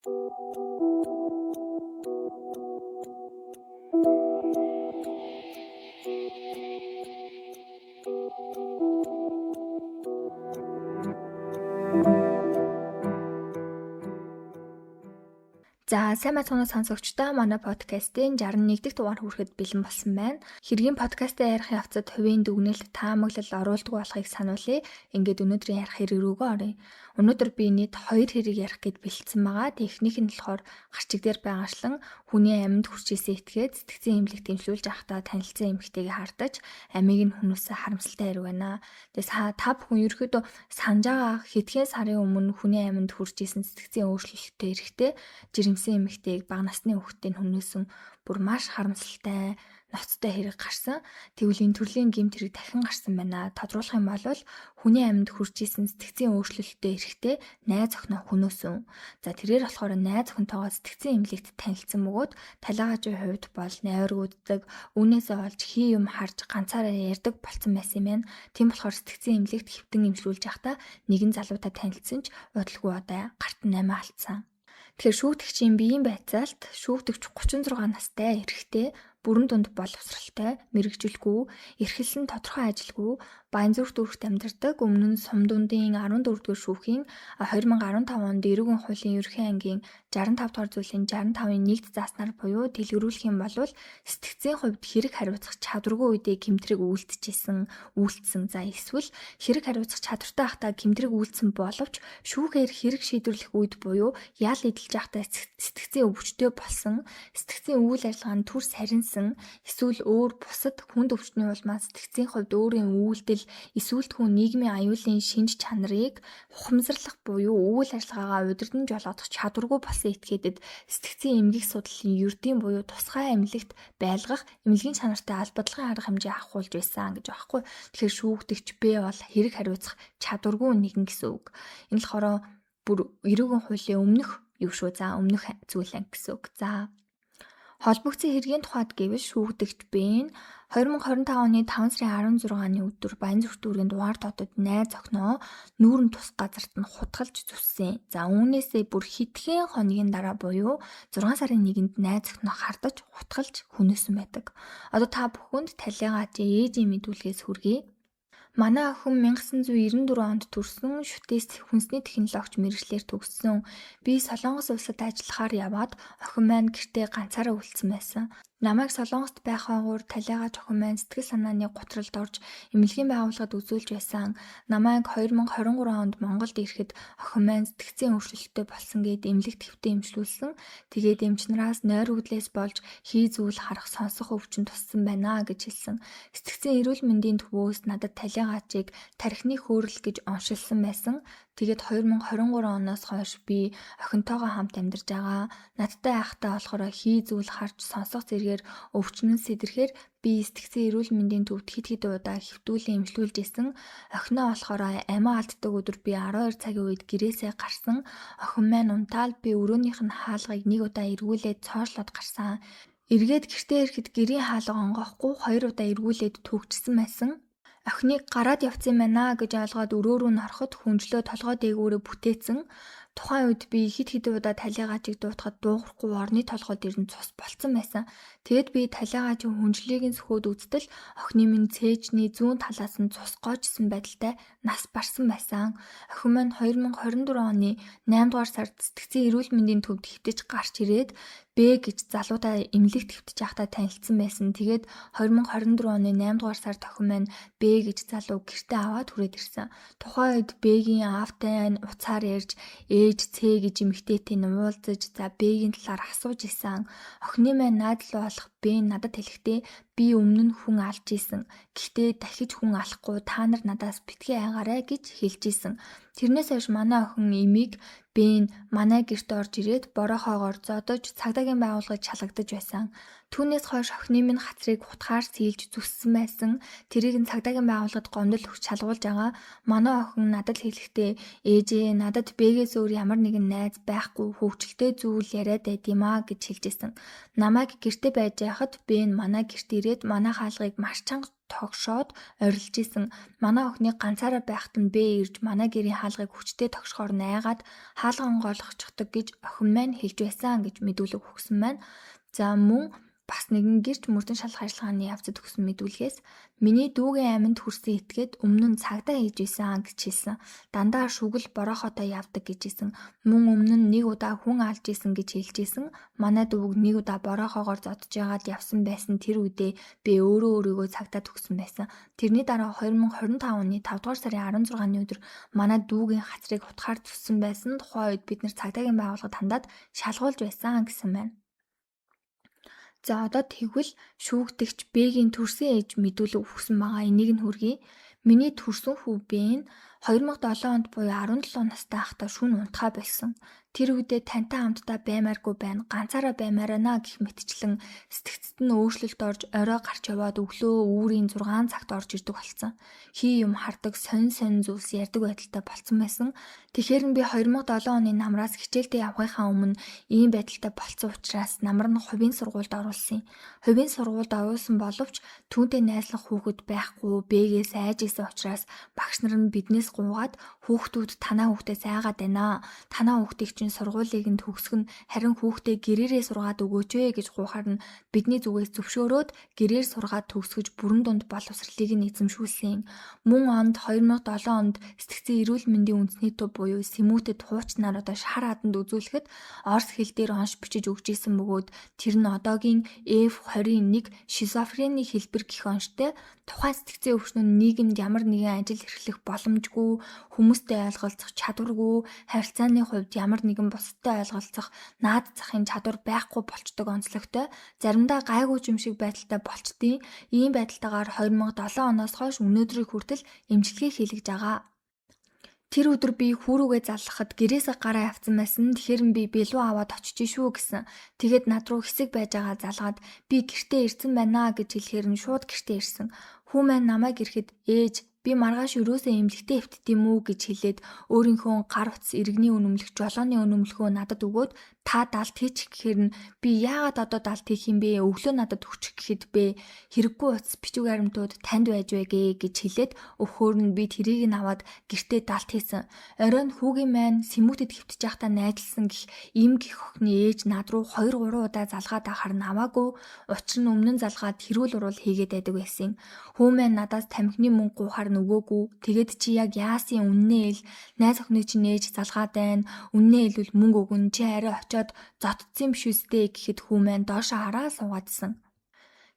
За сайн байцгаана сонсогчдоо, манай подкастын 61 дахь дугаар хүрэхэд бэлэн болсон байна. Хэргийн подкастаа ярих явцад хувийн дүгнэлт таамаглал оруулдаг болохыг сануулъя. Ингээд өнөөдрийн ярих хэрэг рүүгээ оръё. Өнөөдөр би нийт 2 хэрэг ярих гэд бэлдсэн байгаа. Техник нь болохоор гарчиг дээр байгаашлан хүний амьд хүрчээсээ итгээд сэтгцэн эмнэлэг дэмжлүүлж явахдаа танилцсан эмэгтэйгээ хардаж амийг нь хүнөөсөө харамсалтай хэрэг байна. Тэгээд та бүхэн ерөөхдөө санаж байгаа хэдхэн сарын өмнө хүний амьд хүрчээсэн сэтгцэн өөрчлөлттэй эрэхтэй жирэмсэн эмэгтэйг бага насны хүүхдтэй хүнөөсөн бүр маш харамсалтай ноцтой хэрэг гарсан. Тэгвэл энэ төрлийн гэмт хэрэг дахин гарсан байна. Тодруулах юм бол хүний амьд хүрчээсэн сэтгцэн өөрчлөлттэй эрэхтэй найз охиноо хүнөөсөн. За тэрээр болохоор найз охинтойгоо сэтгцэн эмнэлэгт танилцсан бөгөөд талигаажийн хувьд бол найргууддаг, үүнээсээ олж хий юм харж ганцаараа ярьдаг болсон байсан юм байна. Тийм болохоор сэтгцэн эмнэлэгт хэвтэн эмшүүлж явахдаа нэгэн залуутай танилцсан ч удалгүй одоо гарт нь амиа алдсан. Тэгэхээр шүүгдэгчийн биеийн байцаалт шүүгдэгч 36 настай эрэгтэй бүрэн дунд боловсралтай, мэрэгжилгүй, эрхэлсэн тодорхой ажилгүй, Баянзүрх дүүрэгт амьдардаг, өмнө нь Сумдундын 14-р шүүхийн 2015 онд эрүүгийн хуулийн ерөнхий ангийн 65 дугаар зүйлийн 65-ын 1-д зааснаар буюу дэлгэрүүлэх юм бол сэтгцийн хувьд хэрэг хариуцах чадваргүй үедээ гэмтрэг үйлдсэн. За эсвэл хэрэг хариуцах чадвартай байхдаа гэмтрэг үйлдсэн боловч шүүхээр хэрэг шийдвэрлэх үед буюу ял эдэлж байхдаа сэтгцийн өвчтөй болсон, сэтгцийн үйл ажиллагаанд түр сарнсан, эсвэл өөр бусад хүнд өвчтний улмаас сэтгцийн хувьд өөрийн үйлдэл эсвэл хүн нийгмийн аюулын шинж чанарыг ухамсарлах буюу үйл ажиллагаагаа удирдан жолоодох чадваргүй болсон этгээдэд сэтгцийн эмгэх судлалын ердийн буюу тусгай эмнэлэгт байлгах эмнэлгийн чанартай албадлагын арга хэмжээ авахулж байсан гэж аахгүй. Тэгэхээр шүүгдэгч Б бол хэрэг хариуцах чадваргүй нэгэн гэсэн үг. Энэ болохоор бүр эрүүгийн хуулийн өмнөх юу шүү. За өмнөх зүйл анги гэсэн үг. За холбогдсон хэргийн тухайд гэвэл шүүгдэгч Б нь 2025 оны 5 сарын 16-ны өдөр Баянзүрх дүүргийн дугаар дотод найз охиноо нүүрэн тус газарт нь хутгалж зүссэн. За үүнээсээ бүр хэдхэн хоногийн дараа буюу 6 сарын 1-нд найз охиноо хардаж хутгалж хүнөөсөн байдаг. Одоо та бүхэнд талигаачийн ээжийн мэдүүлгээс хүргэе. Манай охин 1994 онд төрсөн, шүтээс хүнсний технологич мэргэжлэр төгссөн. Би Солонгос улсад ажиллахаар яваад охин маань гэртээ ганцаараа үлдсэн байсан. Намайг Солонгост байхаагүйр талигач охин маань сэтгэл санааны гутралд орж эмнэлгийн байгууллагад үзүүлж байсан. Намайг 2023 онд Монголд ирэхэд охин маань сэтгцийн өөрчлөлттэй болсон гэд эмнэлэгт хэвтэн эмчлүүлсэн. Тэгээд эмчнараас нойр хөдлөөс болж хий зүйл харах сонсох өвчин туссан байна гэж хэлсэн. Сэтгцийн эрүүл мэндийн төвөөс надад талигаачийг тархины хөөрөл гэж оншилсан байсан. Тэгээд 2023 оноос хойш би охинтойгоо хамт амьдарч байгаа. Надтай байхдаа болохоор хий зүйл харж сонсох зэргээр өвчнөн сэтэрхээр би сэтгцэн эрүүл мэндийн төвд хэд удаа хэвтүүлэн эмчлүүлж исэн. Охиноо болохоор амиа алддаг өдөр би 12 цагийн үед гэрээсээ гарсан. Охин маань унтаал би өрөөнийх нь хаалгыг нэг удаа эргүүлээд цоошлоод гарсан. Эргээд гэртээ ирэхэд гэрийн хаалга онгохгүй 2 удаа эргүүлээд төгжсөн байсан. Охиныг гараад явцсан байна гэж ойлгоод өрөө рүү нороход хүнжлөө толгой дээгүүрээ бүтээсэн. Тухайн үед би хэд удаа талигаачийг дуутахад дуугарахгүй орны толгой дээр нь цус болцсон байсан. Тэгэд би талигаачийн хүнжлийг нь сөхөөд үзтэл охины минь цээжний зүүн талаас нь цус гоожсэн байдалтай нас барсан байсан. Охин маань 2024 оны 8 дугаар сард сэтгцэн эрүүл мэндийн төвд хэвтэж гарч ирээд Б гэж залуутай эмнэлэгт хэвтэж явахдаа танилцсан байсан. Тэгээд 2024 оны 8 дугаар сард охин маань Б гэж залуу гэртээ аваад хүрээд ирсэн. Тухайн үед Б-гийн аавтай уцаар ярьж ээж Ц гэж эмэгтэйтэй уулзаж за Б-гийн талаар асууж исэн. Охины маань найзлуу болох Б надад хэлэхдээ би өмнө нь хүн алж исэн. Гэхдээ дахиж хүн алахгүй та нар надаас битгий айгаарай гэж хэлж исэн. Тэрнээс хойш манай охин эмийг Б нь манай гэрт орж ирээд борохоогоор зодож цагдаагийн байгууллагад шалгадаж байсан. Түүнээс хойш охины минь хацрыг хутгаар сийлж зүссэн байсан. Тэрийг нь цагдаагийн байгууллагад гомдол өгч шалгуулж байгаа. Манай охин надад хэлэхдээ ээжээ надад Б-гээс өөр ямар нэгэн найз байхгүй хөвгчлөлтэй зүйл яриад байд юм аа гэж хэлжсэн. Намайг гэртээ байж байхад Б нь манай гэрт ирээд манай хаалгыг маш чанга тогшоод орилж исэн. Манай охины ганцаараа байхад нь бэ ирж манай гэрийн хаалгыг хүчтэй тогшохоор найгаад хаалга онгойлгочихдаг гэж охин маань хэлж байсан гэж мэдүүлэг өгсөн байна. За мөн бас нэгэн гэрч мөрдөн шалах ажиллагааны явцад өгсөн мэдүүлгээс миний дүүгийн аминд хүрсэн этгээд өмнө нь цагдаа хийж исэн гэж хэлсэн. Дандаа шүгэл борохотой явдаг гэж исэн. Мөн өмнө нь нэг удаа хүн алж исэн гэж хэлж исэн. Манай дүүг нэг удаа борохоогоор зодж яагаад явсан байсан тэр үедээ би өөрийгөө цагдаа төгсөн байсан. Тэрний дараа 2025 оны 5 дугаар сарын 16-ны өдөр манай дүүгийн хацрыг утгаар төссөн байсан. Тухайн үед бид нэр цагдаагийн байгууллагад хандаад шалгуулж байсан гэсэн байна. За одоо тэгвэл шүүгдэгч Б-гийн төрсөн ээж мэдүүлэг өгсөн байгаа. Энийг нь хүргэе. Миний төрсөн хүү Б нь 2007 онд буюу 17 настай байхдаа шөнө унтахаа болсон. Тэр үедээ тантай хамтдаа баймааргүй байна. Ганцаараа баймаарана гэх мэтчлэн сэтгцэд нь өөрчлөлт орж орой гарч яваад өглөө үүрийн 6 цагт орж ирдэг болсон. Хий юм хардаг, сонин зүйлс ярьдаг байдалтай болсон байсан. Тэгэхээр нь би 2007 оны намраас хичээлдээ явахынхаа өмнө ийм байдалтай болсон учраас намар нь хувийн сургуульд оруулсан юм. Хувийн сургуульд оруулсан боловч түүнтэй найзлах хүүхэд байхгүй, Б-гээс айж исэн учраас багш нар нь биднээс гуугаад хүүхдүүд танаа хүүхдээс айгаад байна. Танаа хүүхдийг чинь сургуулийг нь төгсгөн харин хүүхдээ гэрээрээ сургаад өгөөч ээ гэж гуйхаар нь бидний зүгээс зөвшөөрөөд гэрээр сургаад төгсгөж бүрэн дунд боловсролыг нь эзэмшүүлсэн. Мөн онд 2007 онд сэтгцэн эрүүл мэндийн үндэсний төв буюу Сэмүүтэд хуучнаар одоо шар хаданд үзүүлэхэд орос хэл дээр онш бичиж өгч исэн бөгөөд тэр нь одоогийн F21 шизофрени хэлбэр гэх онштой. Тухайн сэтгцэн өвчнөө нийгэмд ямар нэгэн ажил эрхлэх боломжгүй, хүмүүстэй ойлголцох чадваргүй, харилцааны хувьд ямар нэгэн бусадтай ойлголцох наад захын чадвар байхгүй болчдөг онцлогтой. Заримдаа гайгүй юм шиг байдалтай болчдیں۔ Ийм байдалтайгаар 2007 оноос хойш өнөөдрийг хүртэл эмчилгээ хийлгэж байгаа. Тэр өдөр би хүүрүүгээ заллахад гэрээсээ гараа явцсан байсан. Тэгэхээр би бэлүү аваад очиж шүү гэсэн. Тэгэд над руу хэсэг байж байгаа залгаад би гэртээ ирсэн байна гэж хэлэхээр нь шууд гэртээ ирсэн. Хүү маань намайг ирэхэд ээж би маргааш өрөөсөө эмнэлэгтээ эвтдэм үү гэж хэлээд өөрийнхөө гар утас иргэний үнэмлэх жолооны үнэмлэхөө надад өгөөд та далд хийчих гэхээр нь би яагаад одоо далд хийх юм бэ? Өглөө надад өгчих гэхэд бэ хэрэггүй утас бичиг баримтууд танд байж байгээ гэж хэлээд өгөхөөр нь би тэрийг нь аваад гэртээ далд хийсэн. Оройн хүүгийн маань Сэмүүтэд хэвтэж байхдаа найдалсан гэх им гих охины ээж над руу 2-3 удаа залгаад ахаар наваагүй. Учир нь өмнө нь залгаад хэрүүл уруул хийгээд байдаг байсан. Хүү маань надаас тамхины мөнгө гуйхаар нөгөөгүй. Тэгээд чи яг яасын үннээ ил найз охины чинь ээж залгаад байна. Үннээ илвэл мөнгө өгөн чи арай очоод зодцсон биш үстэй гэхэд хүү маань доошоо хараа суугаадсан.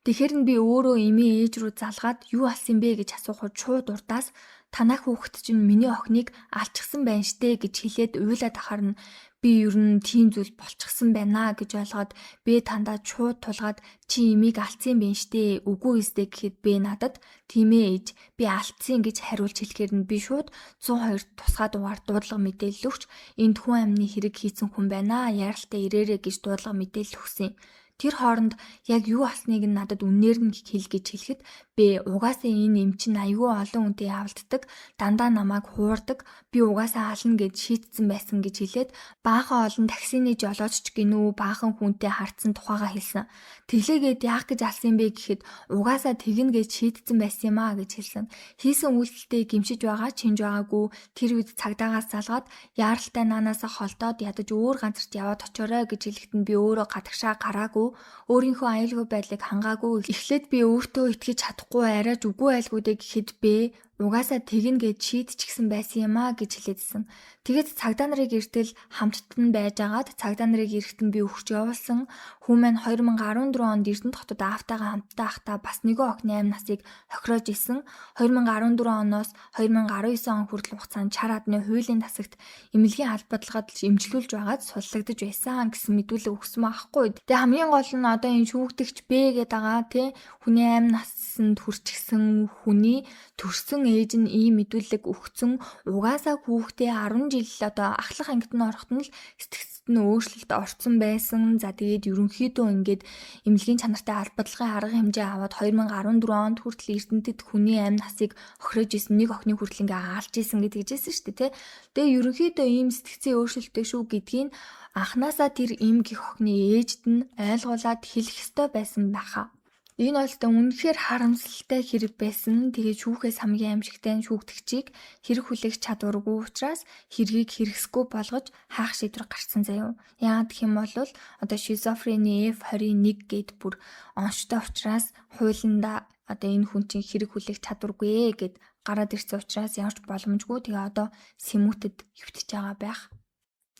Тэгэхэр нь би өөрөө эмээ ээж рүү залгаад юу алсан бэ гэж асуухад шууд урдаас танаа хүүхэд чинь миний охиныг алчихсан байна штэ гэж хэлээд уйлаад ахаар нь би ер нь тийм зүйл болчихсон байна гэж ойлгоод бэ тандаа шууд тулгаад чи эмийг алдсан юм штэ үгүй өстэй гэхэд бэ надад тийм ээ ээж би алдсан гэж хариулж хэлэхээр нь би шууд 102 тусгай дугаар дуудлага мэдээлэл өгч энд хүн амны хэрэг хийсэн хүн байна яаралтай ирээрэй гэж дуудлага мэдээлэл өгсөн. Тэр хооронд яг юу алсныг нь надад үнээр нь хэл гэж хэлэхэд бэ угаасаа энэ эм чинь аюул олон хүнтэй явалддаг дандаа намайг хуурдаг би угаасаа ална гэж шийдсэн байсан гэж хэлээд баахан олон таксины жолоочч гинүү баахан хүнтэй харцсан тухайга хэлсэн. Тэглээгээд яах гэж алсан бэ гэхэд угаасаа тэгнэ гэж шийдсэн байсан юм аа гэж хэлсэн. Хийсэн үйлдэлтэй гимшиж байгаа чинж байгаагүй тэр үед цагдаагаас залгаад яаралтай наанасаа холдоод ядаж өөр газарт яваад очоорой гэж хэлэхэд нь би өөрөө гадагшаа гараагүй өөрийнхөө аюулгүй байдлыг хангаагүй эхлээд би өөртөө итгэж чадахгүй арайж үгүй айлгуудыг гэхэд бэ угаасаа тэгнэ гэж шийдчихсэн байсан юм аа гэж хэлээдсэн. Тэгээд цагдаа нарыг эртэл хамтд нь байжгаад цагдаа нарыг эрэхтэн би өгч явуулсан. Хүү маань 2014 онд Эрдэнэт хотод аавтайгаа хамтдаа ахтаа бас нэгэн охины 8 насыг хохироож исэн. 2014 оноос 2019 он хүртэл хугацаанд чар адны хуулийн тасагт эмнэлгийн албадлагад эмчилүүлж байгаад суллагдаж байсан гэсэн мэдүүлэг өгсөн байхгүй. Тэгээ хамгийн гол нь одоо энэ шүүгдэгч Б гэдэг байгаа тий хүний 8 наснд хүрчихсэн хүний төрсөн ээж нь ийм мэдүүлэг өгсөн. Угаасаа хүүхдээ 10 жил одоо ахлах ангид нь орохт нь л сэтгцэд нь өөрчлөлт орсон байсан. За тэгээд ерөнхийдөө ингээд эмнэлгийн чанартай албадлагын арга хэмжээ аваад 2014 онд хүртэл Эрдэнэтэд хүний 8 насыг хохирож исэн нэг охины хүртэл ингээ алж исэн гэдэг жисэн шүү дээ тий. Тэгээ ерөнхийдөө ийм сэтгцийн өөрчлөлттэй шүү гэдгийг анханасаа тэр им гих охины ээжд нь ойлгуулад хэлэх ёстой байсан байхаа. Энэ бол тэ үнэхээр харамсалтай хэрэг байсан. Тэгээд шүүхээс хамгийн аимшигтай нь шүүгдэгчийг хэрэг хүлээх чадваргүй учраас хэргийг хэрэгсэхгүй болгож хаах шийдвэр гарсан заяа. Яагаад гэх юм бол одоо шизофрени F21 гэд бүр онцтой учраас хуулиндаа одоо энэ хүн чинь хэрэг хүлээх чадваргүй гэд гараад ирсэн учраас ямарч боломжгүй. Тэгээ одоо сэмүүтэд хөвтөж байгаа байх.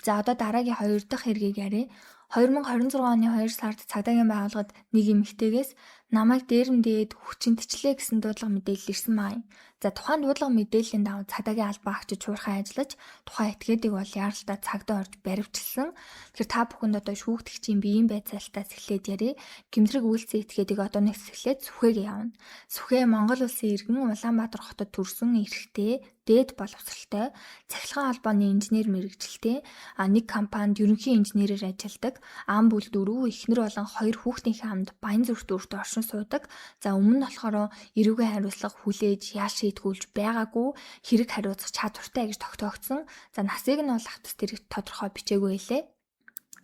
За одоо дараагийн 2 дахь хэргийг ярив. 2026 оны 2 сард цагдаагийн байгууллагад нэг эмэгтэйгээс намайг дээрэндээд хүчинтчлээ гэсэн дуудлага мэдээлэл ирсэн байна. За тухайн дуудлага мэдээллийн дагуу цагдаагийн албан агчид хуурхай ажиллаж тухайн этгээдийг бол яаралтай цагдаа орж баривчилсан. Тэгэхээр та бүхэнд одоо шүүгдэгчийн биеийн байцаалтаас эхлээд ярив. Гэмтрэг үйлцэн этгээдийг одоонос эхлээд Сүхэг явна. Сүхэ Монгол улсын иргэн Улаанбаатар хотод төрсөн эрэгтэй дээд боловсралтай цахилгаан холбооны инженер мэргэжилтэй нэг компанид ерөнхий инженерээр ажилладаг. Ам бүл дөрөв эхнэр болон 2 хүүхдийнхээ хамт Баянзүрт өөртөө оршин суудаг. За өмнө нь болохоор эрүүгийн хариуцлага хүлээж яал шийтгүүлж байгаагүй хэрэг хариуцах чадвартай гэж тогтоогдсон. За насыг нь бол автас тэрэг тодорхой бичээгүй байлээ.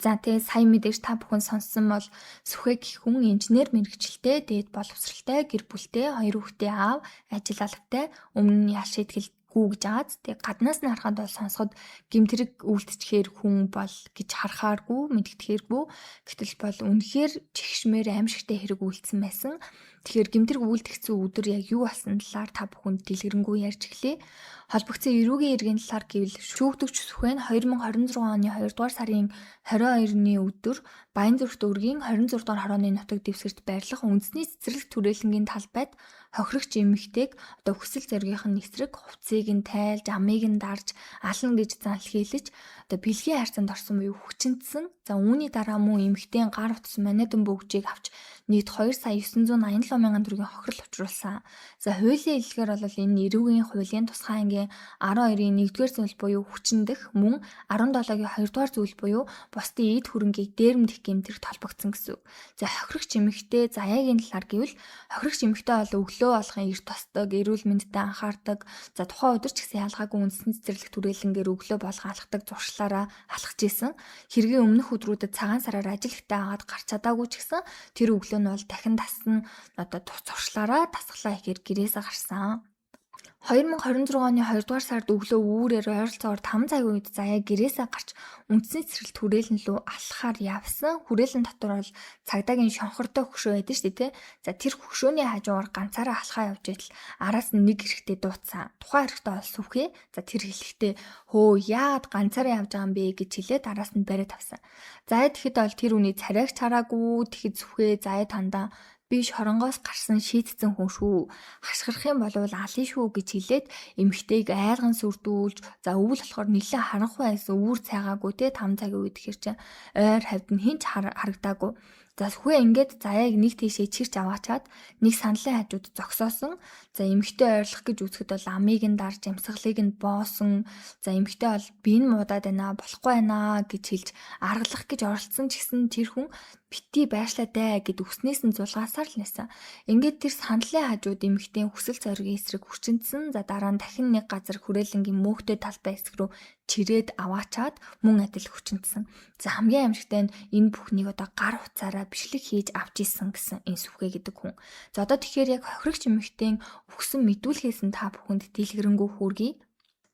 За тэгээ сая мэдээж та бүхэн сонссон бол Сүхэг гэх хүн инженер мэргэжилтэй дээд боловсралтай гэр бүлтэй 2 хүүхдээ аав ажил алавтай өмнө нь яал шийтгэл гэж ааз. Тэг гаднаас нь харахад бол сонсоход гэмтрэг үйлдчихээр хүн бол гэж харахааргүй мэддэхээргүй. Гэтэл бол үнэхээр чигшмээр аимшигтай хэрэг үйлдсэн байсан. Тэгэхээр гэмтрэг үйлдэгцэн өдөр яг юу болсон талаар та бүхэнд дэлгэрэнгүй ярьж эхлэе. Холбогдсон эрүүгийн иргэн талаар гэвэл шүүгдэгч Сүхэ нь 2026 оны 2 дугаар сарын 22-ны өдөр Баянзүрт өргийн 26 дугаар хорооны нутаг дэвсгэрт байрлах үндэсний цэцэрлэг түрээлэнгийн талбайд хохирогч эмэгтэйг одоо хүсэл зоригийнх нь эсрэг хувцсыг нь тайлж, амыг нь дарж, ална гэж занл хийлэж одоо бэлгийн хайрцанд орсон буюу хүчинтсэн. За үүний дараа мөн эмэгтэйн гар утас манайдан бөгжийг авч нийт 2 сая 987 мянган төгрөгийн хохирол учруулсан. За хуулийн хэллэгээр бол энэ эрүүгийн хуулийн тусгай ангийн 12-ийн 1-р зүйл буюу хүчиндэх мөн 17-гийн 2-р зүйл буюу бусдын эд хөрөнгийг дээрэмдэх гэмтэрт холбогдсон гэсэн. За хохирогч эмэгтэй заяагийн талаар гэвэл хохирогч эмэгтэй бол өглөө болгон эрт тосдог, эрүүл мэндэд анхаардаг. За тухайн өдөр ч гэсэн ялгаагүй үндэсний цэцэрлэг түрээлэнгээр өглөө болгон алхдаг зуршлаараа алхаж исэн. Хэргийн өмнөх өдрүүдэд цагаан сараар ажилттай агаад гарч чадаагүй ч гэсэн тэр өглөө нь бол дахин тасна одоо зуршлаараа тасглаа ихээр гэрээсээ гарсан. 2026 оны 2 дугаар сард өглөө үүрээр ойролцоогоор 5 цагийн үед заяа гэрээсээ гарч үндэсний цэцэрлэг түрээлэн лөө алхахаар явсан. Хүрээлэн дотор бол цагдаагийн шонхортой хөшөө байдаг шүү дээ. За тэр хөшөөний хажуугаар ганцаараа алхаа явж идэл араас нь нэг эрэгтэй дууцсан. Тухайн эрэгтэй бол Сүхэ. За тэр хэлэхдээ хөө яагаад ганцаараа явж байгаа юм бэ гэж хэлээд араас нь бариад авсан. Заяа тэгэхэд бол тэр үний царайг чараагүй тэгэхэд Сүхэ заяа тандаа би шоронгоос гарсан шийтцэн хүн шүү. Хашгирах юм бол алын шүү гэж хэлээд эмэгтэйг айлган сүрдүүлж за өвөл болохоор нэлээд харанхуй байсан үүр цайгаагүй те 5 цагийн үед ихэр чинь ойр хавьд нь хинч харагдаагүй. За Сүхэ ингээд заяаг нэг тийшээ чирч аваачаад нэг саналын хажууд зогсоосон. За эмэгтэй ойрлох гэж үзэхэд бол амийг нь дарж амьсгалыг нь боосон. За эмэгтэй бол би энэ муудаад байна болохгүй байна гэж хэлж аргалах гэж оролцсон ч гэсэн тэр хүн бити байшлаатай гэд өснээс нь зулгаасаар л нэсэн. Ингээд тэр саналын хажууд эмэгтэй хүсэл зоригийн эсрэг хүчинтсэн. За дараа нь дахин нэг газар хүрээлэнгийн мөнхтэй талбай эсрэг рүү чирээд аваачаад мөн адил хүчинтсэн. За хамгийн аимшигтай нь энэ бүхнийг одоо гар утсаараа бичлэг хийж авч исэн гэсэн энэ Сүхэ гэдэг хүн. За одоо тэгэхээр яг хохирогч эмэгтэйн өгсөн мэдүүлгээс нь та бүхэнд дэлгэрэнгүй хүргэе.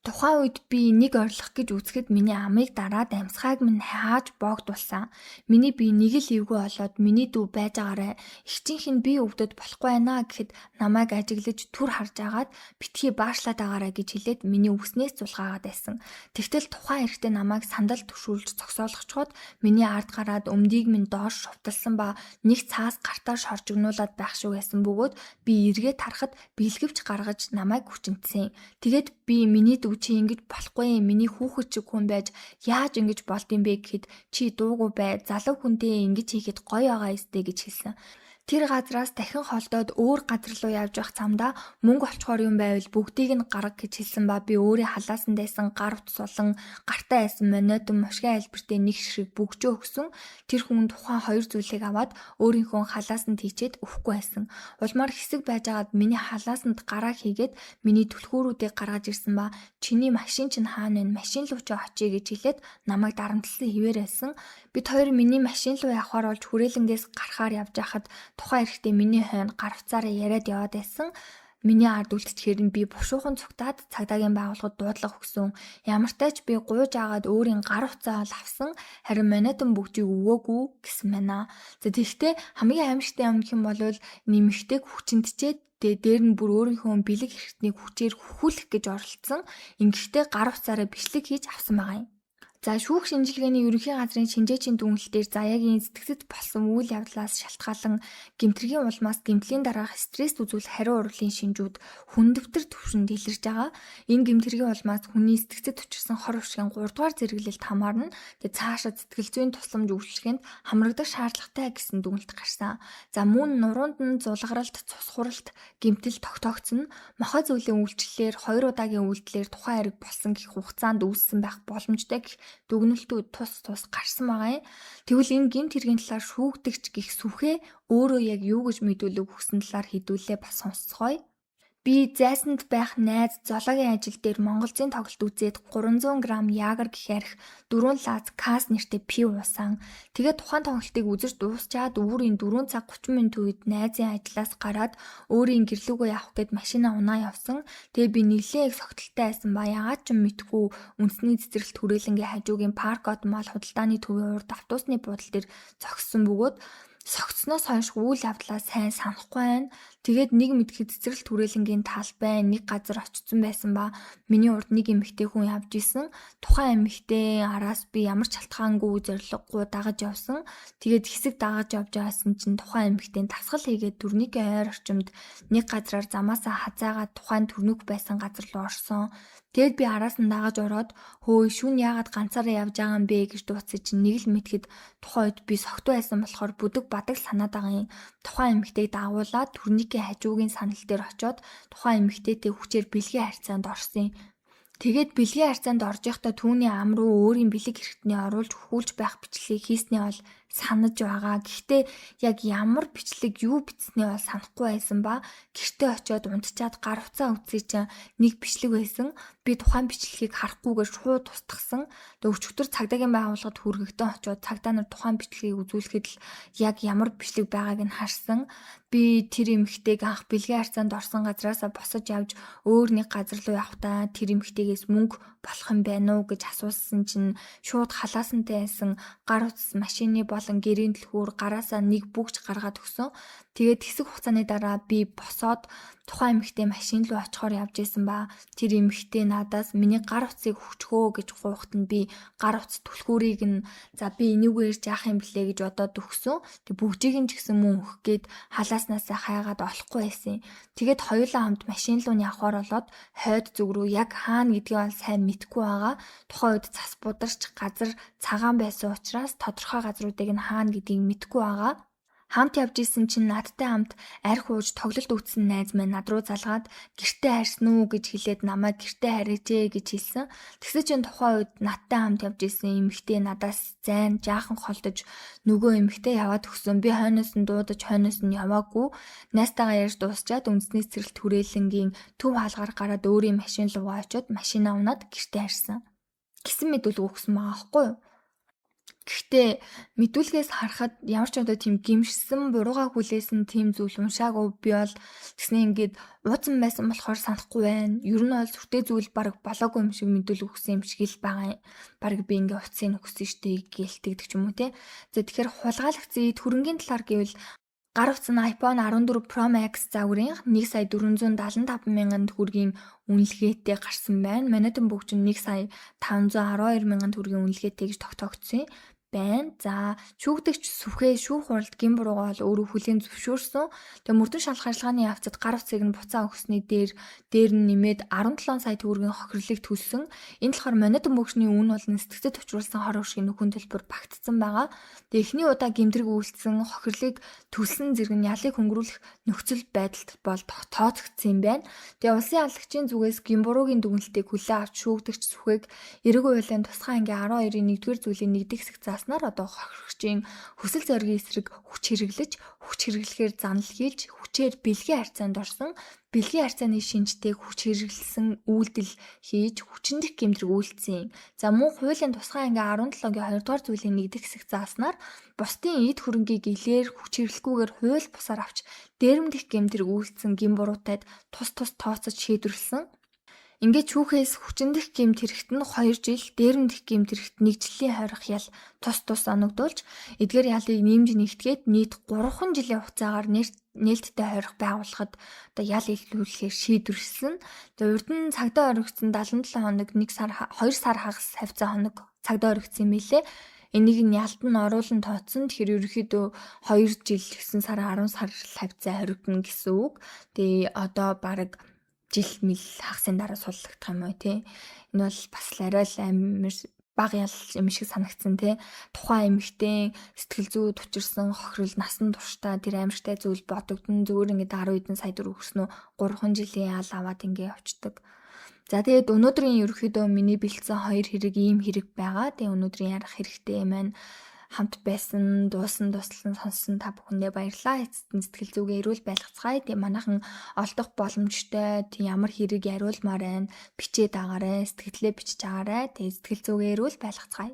Тухайн үед би нэг орлох гэж үзэхэд миний амыг дараад амьсгааг минь хааж боогдулсан. Миний бие нэг л эвгүй болоод миний дүү байж байгаарэ. Игчийнх нь би өвдөд болохгүй байна гэхэд намайг ажиглаж түр харж агаад битгий баашлаад байгаарэ гэж хэлээд миний өвснээс зулгаагаад байсан. Тэгтэл тухайн эрэгтэй намайг сандал төшүүлж зогсоолгочход миний ард гараад өмдийг минь доош шувталсан ба нэг цаас гартаа шоржигнуулаад байх шиг байсан бөгөөд би эргээд харахад бэлгэвч гаргаж намайг хүчинтсэн. Тэгээд би миний чи ингэж болохгүй миний хүүхэд чиг хүн байж яаж ингэж болд юм бэ гэхэд чи дуугүй бай залуу хүнтэй ингэж хийхэд гоё байгаа ёстэй гэж хэлсэн. Тэр газраас дахин холдоод өөр газар руу явж байх замдаа мөнгө олчхоор юм байвал бүгдийг нь гарга гэж хэлсэн ба би өөрийн халаасан дайсан гар утас болон гартаа айсан монетон мошгийн альбертээ нэг ширхэг бөгжөө өгсөн. Тэр хүн тухайн 2 зүйлийг аваад өөрийнхөө халаасанд хийчээд өгөхгүй байсан. Улмаар хэсэг байжгаад миний халаасанд гараа хийгээд миний түлхүүрүүдийг гаргаж ирсэн ба чиний машин чинь хаана вэ? Машин руу ч очие гэж хэлээд намайг дарамтлсан хിവэр байсан. Бид хоёр миний машин руу явахаар болж хүрээлэнгээс гарахаар явж байхад тухайн эрэхтэй миний хойно гар утсаараа яриад яваад байсан. Миний ард үлдчихээр нь би бушуухан цугтаад цагдаагийн байгууллагад дуудлага өгсөн. Ямар ч тач би гуйж агаад өөрийн гар утсаа ол авсан. Харин манайдан бүгжийг өгөөгүй гэсэн байна. За тэгэхдээ хамгийн аимшигтай юм гэх юм бол нэмэгтэйг хүчинтчээд дээр нь бүр өөрийнхөө бэлэг хэрэгтнийг хүчээр хөхүүлэх гэж оролцсон. Ингэхдээ гар утсаараа бичлэг хийж авсан байгаа юм. За шүүх шинжилгээний ерөнхий газрын шинжээчийн дүгнэлтээр Заяагийн сэтгцэд болсон үйл явдлаас шалтгаалan гэмтэргийн улмаас гэмтлийн дараах стресс үзүүлэх хариу урлын шинжүүд хүндэвтэр түвшинд илэрж байгаа. Энэ гэмтэргийн улмаас хүний сэтгцэд учирсан хор уршигын 3 дугаар зэрэглэлд хамаарна. Тэгээ цаашаа сэтгэл зүйн тусламж үйлчлэгэнд хамрагдах шаардлагатай гэсэн дүгнэлт гарсан. За мөн нуруунд нь зулгаралт, цус хуралт, гэмтэл тогтоогдсон. Мохой зүйлийн үйлчлэлээр 2 удаагийн үйлдэлээр тухайн хэрэг болсон гэх хугацаанд үүссэн байх боломжтой гэх дүгнэлтүүд тус гарсан байгаа юм. Тэгвэл энэ гэмт хэргийн талаар шүүгдэгч гих сүхээ өөрөө яг юу гэж мэдүүлэг өгсөн талаар хэдүүлээ бас сонсцгоё. Би зайсанд байх найз зоологийн ажил дээр Монголзын тоглолт үзээд 300 г ягр гэх арх 4 лаз кас нэртэй пив уусан. Тэгээд тухайн тоглолтыг үзэж дуусчаад өөрийн 4 цаг 30 минут үед найзын ажлаас гараад өөрийн гэрлүүгөө явах гээд машинаа унаа явсан. Тэгээд би нэглээ их согтолтой байсан ба ягаад ч мэдгүй үндэсний цэцэрлэгт хүрээлэнгийн хажуугийн парк мал худалдааны төвийн урд автобусны буудлын дээр зогссон бөгөөд согцсноос хойш үйл явдлаа сайн санахгүй байна. Тэгээд нэг мэдхэд цэцэрлэгт хүрээлэнгийн талбай нэг газар очсон байсан ба миний урд нэг эмэгтэй хүн явж исэн. Тухайн эмэгтэй араас би ямар ч шалтгаангүй зориггүй дагаж явсан. Тэгээд хэсэг дагаж явж байсан чинь тухайн эмэгтэй тасгал хийгээд төрнийгийн ойр орчимд нэг газраар замаасаа хазаагаад тухайн төрнөх байсан газар руу орсон. Тэгэд би араас нь дагаж ороод хөөе шүн яагаад ганцаараа явж байгаа юм бэ гэж дууцсан чинь нэг л мэдхэд тухайн үед би согтуу байсан болохоор бүдэг бадаг санаад байгаа юм. Тухайн эмэгтэйг дагуулад төрнийгийн хажуугийн санал дээр очоод тухайн эмэгтэйтэй хүчээр бэлгийн харьцаанд орсон юм. Тэгээд бэлгийн харьцаанд орж явахдаа түүний ам руу өөрийн бэлэг хэрэгтний оруулж хөхүүлж байх бичлэгийг хийснээ бол санаж байгаа. Гэхдээ яг ямар бичлэг юу бичснээ бол санахгүй байсан ба гэртээ очиод унтчаад гар утсаа үтсий чинь нэг бичлэг байсан. Би тухайн бичлэгийг харахгүйгээр шууд устгасан. Тэгээд өчигдөр цагдаагийн байгууллагад хүргэгдэн очиод цагдаа нар тухайн бичлэгийг үзүүлэхэд л яг ямар бичлэг байгааг нь харсан. Би тэр эмэгтэйг анх бэлгийн харьцаанд орсон газараасаа босож явж өөр нэг газар руу явахдаа тэр эмэгтэйгээс мөнгө болох юм байна уу гэж асуусан чинь шууд халаасантай байсан гар утас машины болон гэрийн дэлгүүр гараасаа нэг бүгж гаргаад өгсөн. Тэгээд хэсэг хугацааны дараа би босоод тухайн эмэгтэй машин руу очихоор явж исэн ба тэр эмэгтэй надаас миний гар утсыг өгчхөө гэж гуйхад нь би гар утас түлхүүрийг нь за би энийгээр яах юм блэ гэж бодоод өгсөн. Тэг бүгжийг нь ч гэсэн мөн өгөх гээд халааснасаа хайгаад олохгүй байсан. Тэгээд хоёулаа хамт машин руу явхаар болоод хойд зүг рүү яг хаана гэдгийг бол сайн мэдэхгүй байгаа. Тухайн үед цас бударч газар цагаан байсан учраас тодорхой газруудыг нь хаана гэдгийг мэдэхгүй байгаа. Хамт явж исэн чинь надтай хамт арх ууж тоглолт үзсэн найз маань над руу залгаад гэртээ харьсан уу гэж хэлээд намайг гэртээ харьжээ гэж хэлсэн. Тэгсэн чинь тухайн үед надтай хамт явж исэн эмэгтэй надаас зайн жаахан холдож нөгөө эмэгтэй яваад өгсөн. Би хойноос нь дуудаж хойноос нь яваагүй. Найстайгаа ярьж дуусчаад үндэсний цэцэрлэгт хүрээлэнгийн төв хаалгаар гараад өөрийн машин руу очиод машинаа унаад гэртээ харьсан. Гэсэн мэдүүлэг өгсөн байгаа байхгүй юу? Гэхдээ мэдүүлгээс харахад ямар ч одоо тийм гимшсэн бурууга хүлээсэн тийм зүйл уншаагүй би бол тэгснэ ингээд ууцсан байсан болохоор санахгүй байна. Ер нь бол сүртэй зүйл баг болоогүй юм шиг мэдүүлэг өгсөн юм шиг л байгаа юм. Баг би ингээ уцсыг өгсөн штэ гэлтэгдэг ч юм уу те. За тэгэхээр хулгайлагцын хөрөнгийн талаар гэвэл гар утас нь iPhone 14 Pro Max загварын 1,475,000 төгрөгийн үнэлгээтэй гарсан байна. Манайдан бүгд нь 1,512,000 төгрөгийн үнэлгээтэй гэж тогтоогдсон байна. За шүүгдэгч сүхээ шүүх хуралд гин буруугаа бол өөрөө хүлээн зөвшөөрсөн. Тэгээ мөрдөн шалах ажиллагааны явцад гар утсыг нь буцаа өгсөний дээр нь нэмээд 17 сая төгрөгийн хохирлыг төлсөн. Энэ болохоор манайдан бүгшний үн бол сэтгцэд учруулсан хор уршигын нөхөн төлбөр багтсан байгаа. Тэгээ эхний удаа гэмтрэг үйлдсэн хохирлыг төлсөн зэрэг нь ялыг хөнгөрүүлэх нөхцөл байдалд бол тооцогдсон юм байна. Тэгээ улсын аллагчийн зүгээс гин буруугийн дүгнэлтийг хүлээн авч шүүгдэгч сүхээг эрэг хуулийн тусгай ангийн 12-ийн 1-р зүйлийн 1-р хэсэг зааснаар одоо хохирогчийн хүсэл зоригийн эсрэг хүч хэрэглэхээр занал хийлж, хүчээр бэлгийн харьцаанд орсон, бэлгийн харьцааны шинжтэйг хүч хэрэглэсэн үйлдэл хийж, хүчиндх гэмтрэг үйлдсэн. За мөн хуулийн тусгай анги 17-гийн 2 дугаар зүйлийн нэгдэх хэсэг зааснаар бусдын эд хөрөнгийг илээр хүч хэрэглэхгүйгээр хууль бусаар авч дээрэмдэх гэмтрэг үйлдсэн гин буруутайд тус тооцож шийдвэрлсэн. Ингээд шүүхээс хүчиндх гэмт хэрэгт нь 2 жил, дээрэмдэх гэмт хэрэгт 1 жилийн хорих ял тус оногдуулж, эдгээр ялыг нэмж нэгтгээд нийт 3 жилийн хугацаагаар нээлттэй хорих байгуулахад одоо ял илрүүлэхээр шийдвэрлсэн. За урд нь цагдаа орогдсон 77 хоног 2 сар хагас хавцаа хоног цагдаа орогдсон юм билээ. Энийг нь ялд нь оруулан тооцсон. Тэгэхээр ерөнхийдөө 2 жил 9 сар 10 сар хавцаа хоригдно гэсэн үг. Тэгээ одоо бараг жил мэл хагасын дараа суллагдах юм уу тий. Энэ бол бас арай л амар баг ял юм шиг санагдсан тий. Тухайн эмэгтэй сэтгэл зүй тучирсан хохирол насан туршдаа тэр амартай зүйл бодогдсон. Зүгээр ингээд 10 хэдэн сая төгрөг өгснөө 3 жилийн ял аваад ингээд явцдаг. За тэгээд өнөөдрийн ерөнхийдөө миний бэлдсэн 2 хэрэг ийм хэрэг байгаа. Тэгээ өнөөдрийн ярих хэрэгтэй маань хамт байсан, дуусан, туслан сонссон та бүхэндээ баярлалаа. Эцэст нь сэтгэл зүгээ эрүүл байлгацгаая. Тэгээ манайхан олдох боломжтой ямар хэрэг яриулмаар байна. Бичээд агаарай, сэтгэлдээ бичиж агаарай. Тэгээ сэтгэл зүгээ эрүүл байлгацгаая.